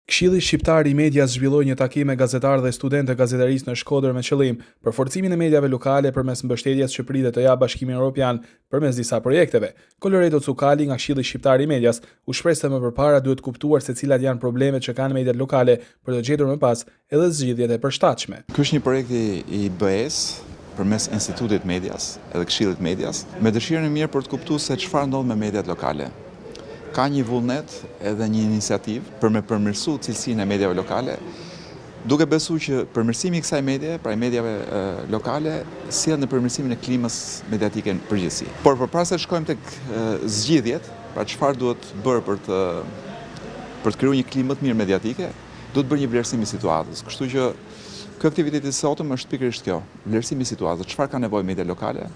Këshilli Shqiptar i Medias zhvilloi një takim me gazetarë dhe studentë gazetarisë në Shkodër me qëllim për forcimin e mediave lokale përmes mbështetjes që pritet të japë Bashkimi Evropian përmes disa projekteve. Coloredo Cukali nga Këshilli Shqiptar i Medias u shpreh se më përpara duhet kuptuar se cilat janë problemet që kanë mediat lokale për të gjetur më pas edhe zgjidhjet e përshtatshme. Ky është një projekt i BE-s përmes Institutit Medias edhe Këshillit Medias, me dëshirën e mirë për të kuptuar se çfarë ndodh me mediat lokale. Ka një vullnet edhe një iniciativë për me përmirësu cilësinë e mediave lokale, duke besuar që përmirësimi i kësaj medie, pra medjave lokale, sjell në përmirësimin e klimës mediatike në përgjithësi. Por përpara se të shkojmë tek zgjidhjet, pra çfarë duhet bërë për të krijuar një klimë më të mirë mediatike, duhet bërë një vlerësim i situatës. Kështu që ky aktivitet i sotëm është pikërisht kjo, vlerësimi i situatës, çfarë ka nevojë media lokale,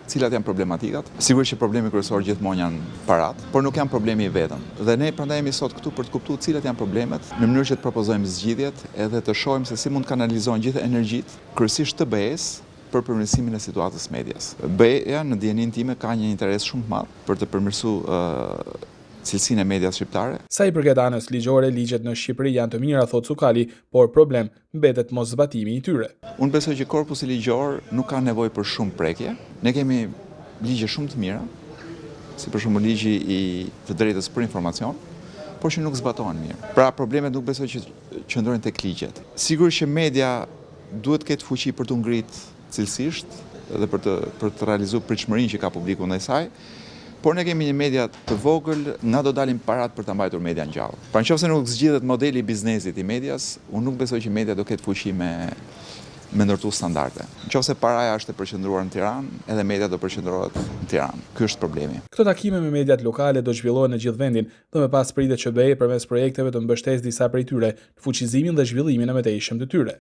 cilat janë problematikat. Sigurisht që problemi kryesor gjithmonë janë parat, por nuk janë problemi i vetëm. Dhe ne prandaj jemi sot këtu për të kuptuar cilat janë problemet, në mënyrë që të propozojmë zgjidhjet edhe të shohim se si mund të kanalizohen gjithë energjitë, kryesisht të BE-s, për përmirësimin e situatës medias. BE-ja në dijenin time ka një interes shumë të madh për të përmirësuar cilësinë e medias shqiptare. Sa i përket anës ligjore, ligjet në Shqipëri janë të mira, thot Cukali, por problem mbetet moszbatimi i tyre. Unë besoj që korpusi ligjor nuk ka nevojë për shumë prekje. Ne kemi ligje shumë të mira, si për shembull ligji i të drejtës për informacion, por që nuk zbatohen mirë. Pra problemet nuk besoj që qëndrojnë tek ligjet. Sigurisht që media duhet të ketë fuqi për të ngritë cilësisht dhe për të realizuar pritshmërinë që ka publiku ndaj saj. Por ne kemi një media të vogël, na do dalim parat për ta mbajtur media ngjallë. Pra nëse nuk zgjidhet modeli i biznesit i medias, unë nuk besoj që media do ketë fuqi me ndërtu standarde. Nëse paraja është e përqendruar në Tiranë, edhe media do përqendrohet në Tiranë. Ky është problemi. Këto takime me mediat lokale do zhvillohen në gjithë vendin dhe më pas pritet që BE përmes projekteve të mbështesë disa prej tyre në fuqizimin dhe zhvillimin e mëtejshëm të tyre.